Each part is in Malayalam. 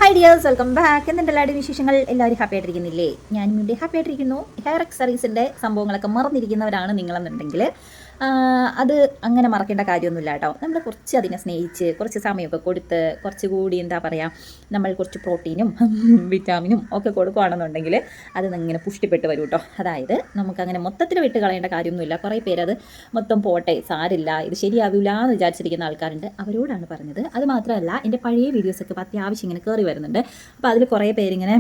Hi dears, welcome back. എന്തുണ്ട് എല്ലാവരുടെയും വിശേഷങ്ങൾ? എല്ലാവരും ഹാപ്പി ആയിട്ടിരിക്കുന്നില്ലേ? ഞാനും ഇവിടെ ഹാപ്പി ആയിട്ടിരിക്കുന്നു. ഹെയർ അക്സറീസിൻ്റെ സംഭവങ്ങളൊക്കെ മറന്നിരിക്കുന്നവരാണ് നിങ്ങളെന്നുണ്ടെങ്കിൽ അത് അങ്ങനെ മറക്കേണ്ട കാര്യമൊന്നുമില്ല കേട്ടോ. നമ്മൾ കുറച്ച് അതിനെ സ്നേഹിച്ച് കുറച്ച് സമയമൊക്കെ കൊടുത്ത് കുറച്ചുകൂടി എന്താ പറയുക, നമ്മൾ കുറച്ച് പ്രോട്ടീനും വിറ്റാമിനും ഒക്കെ കൊടുക്കുകയാണെന്നുണ്ടെങ്കിൽ അത് ഇങ്ങനെ പുഷ്ടിപ്പെട്ട് വരും കേട്ടോ. അതായത് നമുക്കങ്ങനെ മൊത്തത്തിൽ വിട്ട് കളയേണ്ട കാര്യമൊന്നുമില്ല. കുറേ പേരത് മൊത്തം പോട്ടെ, സാരില്ല, ഇത് ശരിയാവില്ല എന്ന് വിചാരിച്ചിരിക്കുന്ന ആൾക്കാരുണ്ട്. അവരോടാണ് പറഞ്ഞത്. അത് മാത്രമല്ല, എൻ്റെ പഴയ വീഡിയോസൊക്കെ അത്യാവശ്യം ഇങ്ങനെ കയറി വരുന്നുണ്ട്. അപ്പോൾ അതിൽ കുറേ പേരിങ്ങനെ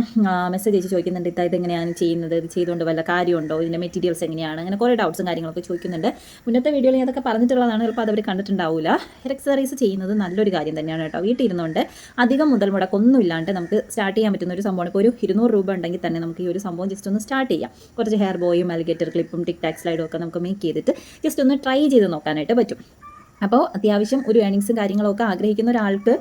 മെസ്സേജ് അയച്ച് ചോദിക്കുന്നുണ്ട്, ഇതെങ്ങനെയാണ് ചെയ്യുന്നത്, ഇത് ചെയ്തുകൊണ്ട് വല്ല കാര്യമുണ്ടോ, ഇതിൻ്റെ മെറ്റീരിയൽസ് എങ്ങനെയാണ്, അങ്ങനെ കുറേ ഡൗട്ട്സും കാര്യങ്ങളൊക്കെ ചോദിക്കുന്നുണ്ട്. മുന്നത്തെ വീഡിയോയിൽ ഞാൻ അതൊക്കെ പറഞ്ഞിട്ടുള്ളതാണ്. ചിലപ്പോൾ അതവർ കണ്ടിട്ടുണ്ടാവില്ല. ഹെയർ എക്സസൈസ് ചെയ്യുന്നത് നല്ലൊരു കാര്യം തന്നെയാണ് കേട്ടോ. വീട്ടിലിരുന്നുകൊണ്ട് അധികം മുതൽ മുടക്കൊന്നും ഇല്ലാണ്ട് നമുക്ക് സ്റ്റാർട്ട് ചെയ്യാൻ പറ്റുന്ന ഒരു സംഭവമാണ്. ഇപ്പോൾ ഒരു 200 രൂപ ഉണ്ടെങ്കിൽ തന്നെ നമുക്ക് ഈ ഒരു സംഭവം ജസ്റ്റ് ഒന്ന് സ്റ്റാർട്ട് ചെയ്യാം. കുറച്ച് ഹെയർ ബോയും അലിഗേറ്റർ ക്ലിപ്പും ടിക് ടാക് സ്ലൈഡും ഒക്കെ നമുക്ക് മേക്ക് ചെയ്തിട്ട് ജസ്റ്റ് ഒന്ന് ട്രൈ ചെയ്ത് നോക്കാനായിട്ട് പറ്റും. അപ്പോൾ അത്യാവശ്യം ഒരു ഏണിങ്സും കാര്യങ്ങളൊക്കെ ആഗ്രഹിക്കുന്ന ഒരാൾക്ക്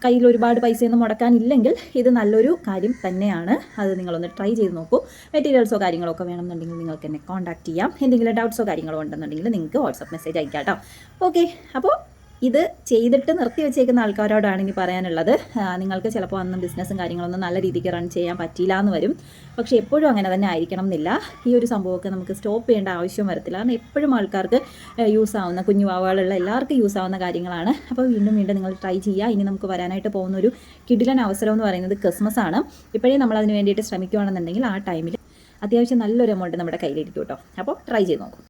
കയ്യിൽ ഒരുപാട് പൈസയൊന്നും മുടക്കാനില്ലെങ്കിൽ ഇത് നല്ലൊരു കാര്യം തന്നെയാണ്. അത് നിങ്ങളൊന്ന് ട്രൈ ചെയ്ത് നോക്കൂ. മെറ്റീരിയൽസോ കാര്യങ്ങളോ ഒക്കെ വേണമെന്നുണ്ടെങ്കിൽ നിങ്ങൾക്ക് എന്നെ കോൺടാക്ട് ചെയ്യാം. എന്തെങ്കിലും ഡൗട്ട്സോ കാര്യങ്ങളോ ഉണ്ടെന്നുണ്ടെങ്കിൽ നിങ്ങൾക്ക് വാട്സപ്പ് മെസ്സേജ് അയക്കാം കേട്ടോ. ഓക്കെ, അപ്പോൾ ഇത് ചെയ്തിട്ട് നിർത്തി വെച്ചേക്കുന്ന ആൾക്കാരോടാണ് ഇനി പറയാനുള്ളത്. നിങ്ങൾക്ക് ചിലപ്പോൾ അന്ന് ബിസിനസ്സും കാര്യങ്ങളൊന്നും നല്ല രീതിക്ക് റൺ ചെയ്യാൻ പറ്റിയില്ല എന്ന് വരും. പക്ഷേ എപ്പോഴും അങ്ങനെ തന്നെ ആയിരിക്കണം എന്നില്ല. ഈ ഒരു സംഭവമൊക്കെ നമുക്ക് സ്റ്റോപ്പ് ചെയ്യേണ്ട ആവശ്യം വരത്തില്ല. കാരണം എപ്പോഴും ആൾക്കാർക്ക് യൂസ് ആവുന്ന, കുഞ്ഞു വാവകളുള്ള എല്ലാവർക്കും യൂസ് ആവുന്ന കാര്യങ്ങളാണ്. അപ്പോൾ വീണ്ടും നിങ്ങൾ ട്രൈ ചെയ്യുക. ഇനി നമുക്ക് വരാനായിട്ട് പോകുന്ന ഒരു കിടിലൻ അവസരം എന്ന് പറയുന്നത് ക്രിസ്മസ് ആണ്. ഇപ്പോഴേ നമ്മൾ അതിന് വേണ്ടിയിട്ട് ശ്രമിക്കുകയാണെന്നുണ്ടെങ്കിൽ ആ ടൈമിൽ അത്യാവശ്യം നല്ലൊരു എമൗണ്ട് നമ്മുടെ കയ്യിലിരിക്കും കേട്ടോ. അപ്പോൾ ട്രൈ ചെയ്ത് നോക്കും.